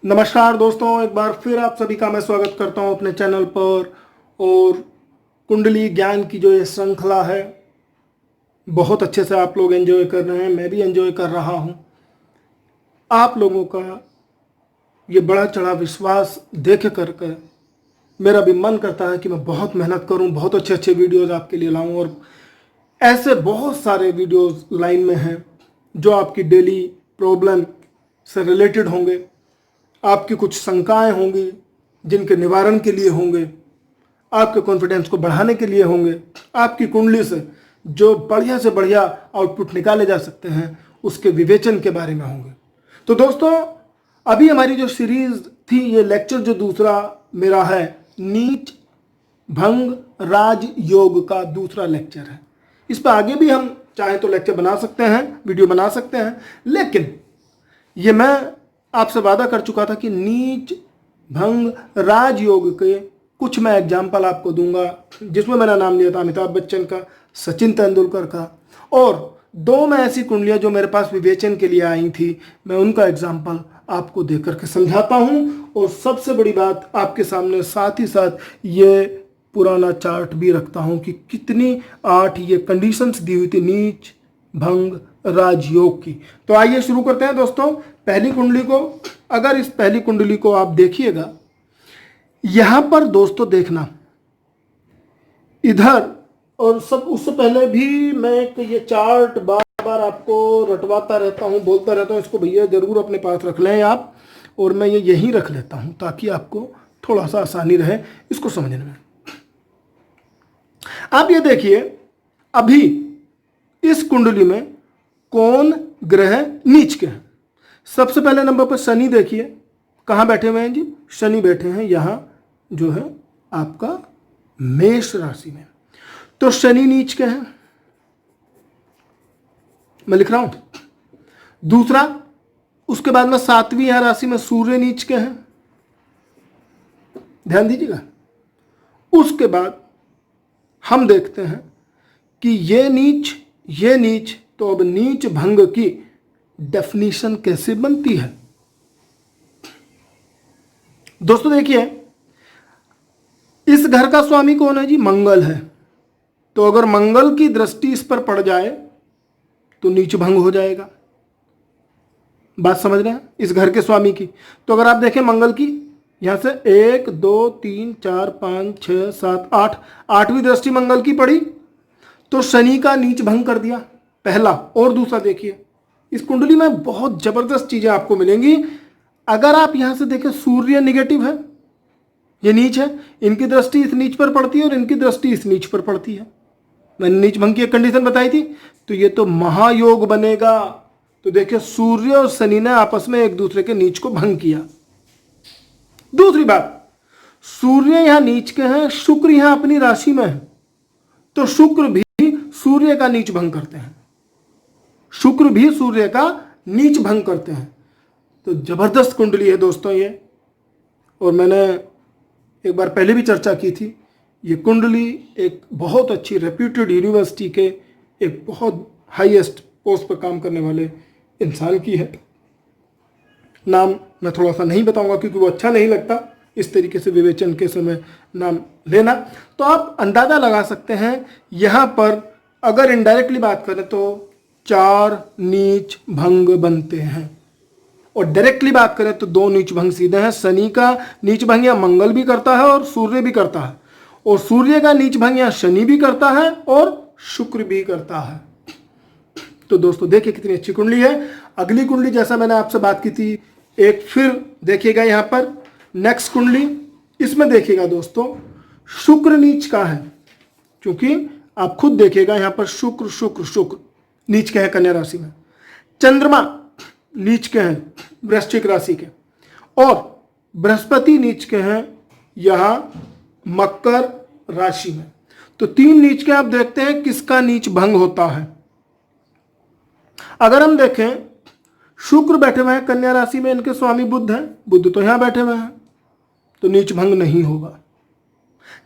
नमस्कार दोस्तों, एक बार फिर आप सभी का मैं स्वागत करता हूं अपने चैनल पर। और कुंडली ज्ञान की जो ये श्रृंखला है, बहुत अच्छे से आप लोग एंजॉय कर रहे हैं, मैं भी एंजॉय कर रहा हूं। आप लोगों का ये बड़ा चढ़ा विश्वास देख कर मेरा भी मन करता है कि मैं बहुत मेहनत करूं, बहुत अच्छे अच्छे वीडियोज़ आपके लिए लाऊं। और ऐसे बहुत सारे वीडियोज़ लाइन में हैं जो आपकी डेली प्रॉब्लम से रिलेटेड होंगे, आपकी कुछ शंकाएं होंगी जिनके निवारण के लिए होंगे, आपके कॉन्फिडेंस को बढ़ाने के लिए होंगे, आपकी कुंडली से जो बढ़िया से बढ़िया आउटपुट निकाले जा सकते हैं उसके विवेचन के बारे में होंगे। तो दोस्तों, अभी हमारी जो सीरीज थी, ये लेक्चर जो दूसरा मेरा है, नीच भंग राज योग का दूसरा लेक्चर है। इस पर आगे भी हम चाहे तो लेक्चर बना सकते हैं, वीडियो बना सकते हैं, लेकिन ये मैं आपसे वादा कर चुका था कि नीच भंग राजयोग के कुछ मैं एग्जाम्पल आपको दूंगा, जिसमें मैंना नाम लिया था अमिताभ बच्चन का, सचिन तेंदुलकर का, और दो में ऐसी कुंडलियां जो मेरे पास विवेचन के लिए आई थी, मैं उनका एग्जाम्पल आपको देकर करके समझाता हूं। और सबसे बड़ी बात, आपके सामने साथ ही साथ ये पुराना चार्ट भी रखता हूं कि कितनी 8 ये कंडीशंस दी हुई थी नीच भंग राजयोग की। तो आइए शुरू करते हैं दोस्तों। पहली कुंडली को, अगर इस पहली कुंडली को आप देखिएगा, यहां पर दोस्तों देखना इधर, और सब उससे पहले भी मैं ये चार्ट बार बार आपको रटवाता रहता हूं, बोलता रहता हूं, इसको भैया जरूर अपने पास रख लें आप, और मैं ये यहीं रख लेता हूं ताकि आपको थोड़ा सा आसानी रहे इसको समझने में। आप ये देखिए, अभी इस कुंडली में कौन ग्रह नीच के हैं। सबसे पहले नंबर पर शनि देखिए, कहाँ बैठे हुए हैं जी? शनि बैठे हैं यहाँ जो है आपका मेष राशि में। तो शनि नीच के हैं, मैं लिख रहा हूं। दूसरा, उसके बाद में 7वीं यहां राशि में सूर्य नीच के हैं, ध्यान दीजिएगा। उसके बाद हम देखते हैं कि ये नीच, तो अब नीच भंग की डेफिनेशन कैसे बनती है दोस्तों? देखिए, इस घर का स्वामी कौन है जी? मंगल है। तो अगर मंगल की दृष्टि इस पर पड़ जाए तो नीच भंग हो जाएगा। बात समझ रहे हैं? इस घर के स्वामी की। तो अगर आप देखें मंगल की, यहां से 1 2 3 4 5 6 7 8, 8वीं दृष्टि मंगल की पड़ी, तो शनि का नीच भंग कर दिया, पहला। और दूसरा देखिए, इस कुंडली में बहुत जबरदस्त चीजें आपको मिलेंगी। अगर आप यहां से देखें, सूर्य निगेटिव है, ये नीच है, इनकी दृष्टि इस नीच पर पड़ती है और इनकी दृष्टि इस नीच पर पड़ती है। मैंने नीच भंग की एक कंडीशन बताई थी, तो ये तो महायोग बनेगा। तो देखिए, सूर्य और शनि ने आपस में एक दूसरे के नीच को भंग किया। दूसरी बात, सूर्य यहां नीच के हैं, शुक्र यहां अपनी राशि में है, तो शुक्र भी सूर्य का नीच भंग करते हैं, शुक्र भी सूर्य का नीच भंग करते हैं। तो जबरदस्त कुंडली है दोस्तों ये। और मैंने एक बार पहले भी चर्चा की थी, ये कुंडली एक बहुत अच्छी रेप्यूटेड यूनिवर्सिटी के एक बहुत हाईएस्ट पोस्ट पर काम करने वाले इंसान की है। नाम मैं थोड़ा सा नहीं बताऊंगा क्योंकि वो अच्छा नहीं लगता इस तरीके से विवेचन के समय नाम लेना। तो आप अंदाजा लगा सकते हैं, यहाँ पर अगर इनडायरेक्टली बात करें तो 4 नीच भंग बनते हैं, और डायरेक्टली बात करें तो 2 नीच भंग सीधे हैं। शनि का नीच भंग या मंगल भी करता है और सूर्य भी करता है, और सूर्य का नीच भंग या शनि भी करता है और शुक्र भी करता है। तो दोस्तों देखिए कितनी अच्छी कुंडली है। अगली कुंडली, जैसा मैंने आपसे बात की थी, एक फिर देखिएगा यहां पर नेक्स्ट कुंडली, इसमें देखिएगा दोस्तों, शुक्र नीच का है, क्योंकि आप खुद देखिएगा यहां पर शुक्र नीच के हैं कन्या राशि में, चंद्रमा नीच के हैं वृश्चिक राशि के, और बृहस्पति नीच के हैं यहां मकर राशि में। तो 3 नीच के आप देखते हैं किसका नीच भंग होता है। अगर हम देखें, शुक्र बैठे हुए हैं कन्या राशि में, इनके स्वामी बुध हैं, बुध तो यहां बैठे हुए हैं, तो नीच भंग नहीं होगा।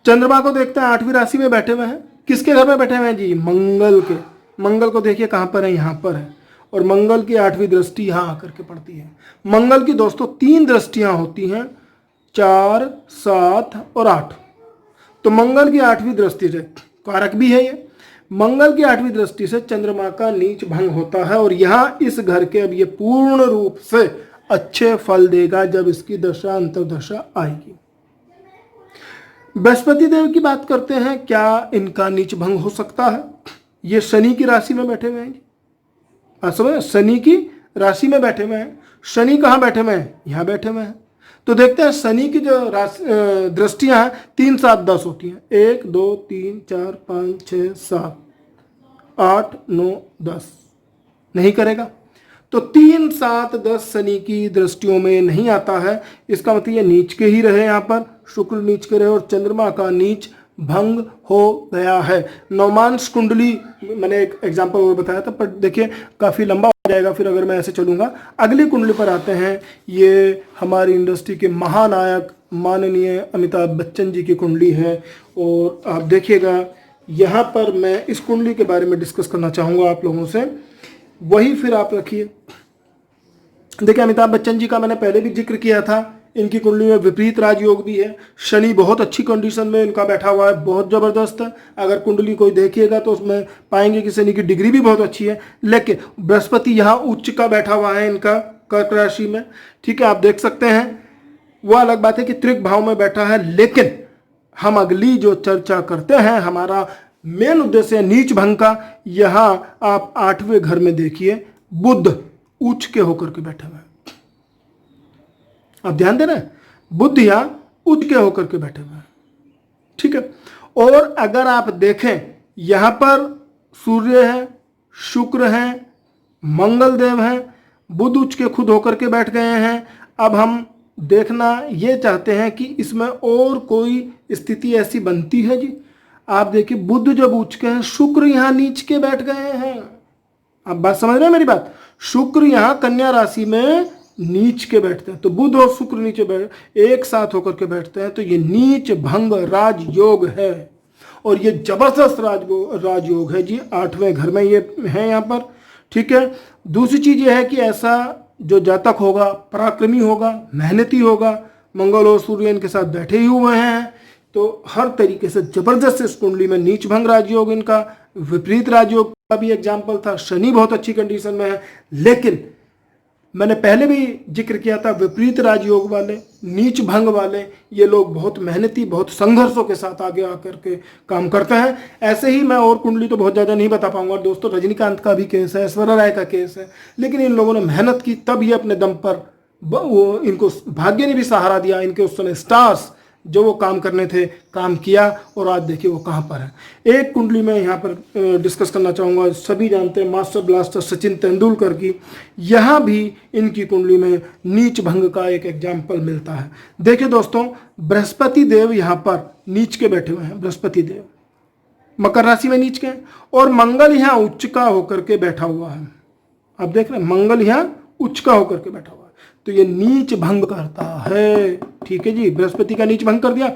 चंद्रमा को देखते हैं 8वीं राशि में बैठे हुए हैं, किसके घर में बैठे हुए हैं जी? मंगल के। मंगल को देखिए कहां पर है, यहां पर है, और मंगल की 8वीं दृष्टि यहाँ आकर के पड़ती है। मंगल की दोस्तों 3 दृष्टियां होती हैं, 4, 7 और 8। तो मंगल की 8वीं दृष्टि से, कारक भी है ये, मंगल की 8वीं दृष्टि से चंद्रमा का नीच भंग होता है और यहाँ इस घर के अब ये पूर्ण रूप से अच्छे फल देगा जब इसकी दशा अंतर्दशा आएगी। बृहस्पति देव की बात करते हैं, क्या इनका नीच भंग हो सकता है? ये शनि की राशि में बैठे हुए हैं, समझ, शनि की राशि में बैठे हुए हैं। शनि कहाँ बैठे हुए हैं? यहाँ बैठे हुए हैं। तो देखते हैं शनि की जो दृष्टियां हैं 3, 7, 10 होती हैं। 1, 2, 3, 4, 5, 6, 7, 8, 9, 10 नहीं करेगा। तो 3, 7, 10 शनि की दृष्टियों में नहीं आता है। इसका मतलब ये नीच के ही रहे, यहाँ पर शुक्र नीच के रहे और चंद्रमा का नीच भंग हो गया है। नवमांश कुंडली मैंने एक एग्जांपल और बताया था, पर देखिए काफ़ी लंबा हो जाएगा फिर अगर मैं ऐसे चलूँगा। अगली कुंडली पर आते हैं। ये हमारी इंडस्ट्री के महानायक माननीय अमिताभ बच्चन जी की कुंडली है और आप देखिएगा यहाँ पर मैं इस कुंडली के बारे में डिस्कस करना चाहूँगा आप लोगों से, वही फिर आप रखिए। देखिए अमिताभ बच्चन जी का मैंने पहले भी जिक्र किया था, इनकी कुंडली में विपरीत राजयोग भी है। शनि बहुत अच्छी कंडीशन में इनका बैठा हुआ है, बहुत ज़बरदस्त है। अगर कुंडली कोई देखिएगा तो उसमें पाएंगे कि शनि की डिग्री भी बहुत अच्छी है। लेकिन बृहस्पति यहाँ उच्च का बैठा हुआ है इनका कर्क राशि में, ठीक है, आप देख सकते हैं। वो अलग बात है कि त्रिक भाव में बैठा है, लेकिन हम अगली जो चर्चा करते हैं, हमारा मेन उद्देश्य है नीच भंग का। यहाँ आप 8वें घर में देखिए बुध उच्च के होकर के बैठे हुए हैं, आप ध्यान दे रहे हैं, बुध यहाँ उच्च के होकर के बैठे हुए हैं, ठीक है। और अगर आप देखें यहाँ पर सूर्य है, शुक्र है, मंगल देव है, बुध उच्च के खुद होकर के बैठ गए हैं। अब हम देखना ये चाहते हैं कि इसमें और कोई स्थिति ऐसी बनती है जी। आप देखिए बुध जब उच्च के हैं, शुक्र यहाँ नीच के बैठ गए हैं। आप बात समझ रहे हैं मेरी बात? शुक्र यहाँ कन्या राशि में नीच के बैठते हैं, तो बुध और शुक्र नीचे बैठ एक साथ होकर के बैठते हैं, तो ये नीच भंग राजयोग है और ये जबरदस्त राजयोग है जी। 8वें घर में ये है यहाँ पर, ठीक है। दूसरी चीज ये है कि ऐसा जो जातक होगा पराक्रमी होगा, मेहनती होगा, मंगल और सूर्य इनके साथ बैठे ही हुए हैं, तो हर तरीके से जबरदस्त इस कुंडली में नीच भंग राजयोग इनका। विपरीत राजयोग का भी एग्जाम्पल था, शनि बहुत अच्छी कंडीशन में है, लेकिन मैंने पहले भी जिक्र किया था विपरीत राजयोग वाले, नीच भंग वाले, ये लोग बहुत मेहनती, बहुत संघर्षों के साथ आगे आकर के काम करते हैं। ऐसे ही मैं और कुंडली तो बहुत ज़्यादा नहीं बता पाऊंगा दोस्तों। रजनीकांत का भी केस है, ऐश्वर्या राय का केस है, लेकिन इन लोगों ने मेहनत की, तब ये अपने दम पर वो इनको भाग्य ने भी सहारा दिया। इनके उस समय स्टार्स जो वो काम करने थे काम किया और आज देखिए वो कहाँ पर है। एक कुंडली में यहाँ पर डिस्कस करना चाहूँगा, सभी जानते हैं मास्टर ब्लास्टर सचिन तेंदुलकर की। यहाँ भी इनकी कुंडली में नीच भंग का एक एग्जाम्पल मिलता है। देखिए दोस्तों, बृहस्पति देव यहाँ पर नीच के बैठे हुए हैं, बृहस्पति देव मकर राशि में नीच के हैं और मंगल यहाँ उच्च का होकर के बैठा हुआ है। आप देख रहे हैं मंगल यहाँ उच्च का होकर के बैठा हुआ है, तो ये नीच भंग करता है, ठीक है जी। बृहस्पति का नीच भंग कर दिया।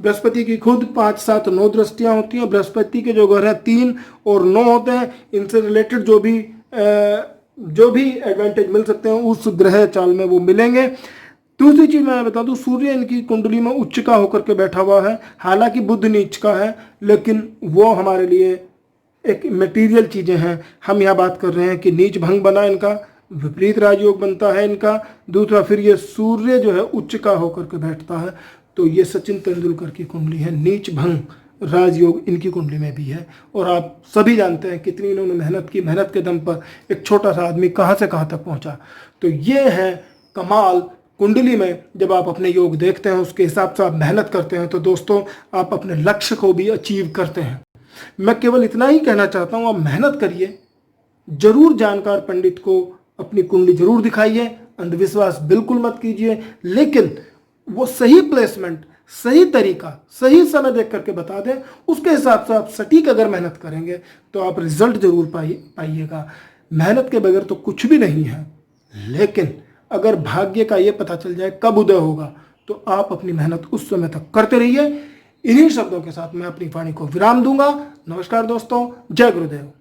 बृहस्पति की खुद 5, 7, 9 दृष्टियां होती हैं। बृहस्पति के जो ग्रह 3 और 9 होते हैं, इनसे रिलेटेड जो भी एडवांटेज मिल सकते हैं उस ग्रह चाल में वो मिलेंगे। दूसरी चीज मैं बता दूं, सूर्य इनकी कुंडली में उच्च का होकर के बैठा हुआ है, हालांकि बुध नीच का है, लेकिन वो हमारे लिए एक मटेरियल चीजें हैं। हम यहाँ बात कर रहे हैं कि नीच भंग बना इनका, विपरीत राजयोग बनता है इनका। दूसरा फिर ये सूर्य जो है उच्च का होकर के बैठता है, तो ये सचिन तेंदुलकर की कुंडली है, नीच भंग राजयोग इनकी कुंडली में भी है। और आप सभी जानते हैं कितनी इन्होंने मेहनत की, मेहनत के दम पर एक छोटा सा आदमी कहाँ से कहाँ तक पहुँचा। तो ये है कमाल कुंडली में। जब आप अपने योग देखते हैं, उसके हिसाब से आप मेहनत करते हैं, तो दोस्तों आप अपने लक्ष्य को भी अचीव करते हैं। मैं केवल इतना ही कहना चाहता हूँ, आप मेहनत करिए, जरूर जानकार पंडित को अपनी कुंडली जरूर दिखाइए, अंधविश्वास बिल्कुल मत कीजिए, लेकिन वो सही प्लेसमेंट, सही तरीका, सही समय देख करके बता दें, उसके हिसाब से आप सटीक अगर मेहनत करेंगे तो आप रिजल्ट जरूर पाइएगा। मेहनत के बगैर तो कुछ भी नहीं है, लेकिन अगर भाग्य का ये पता चल जाए कब उदय होगा, तो आप अपनी मेहनत उस समय तक करते रहिए। इन्हीं शब्दों के साथ मैं अपनी वाणी को विराम दूंगा। नमस्कार दोस्तों, जय गुरुदेव।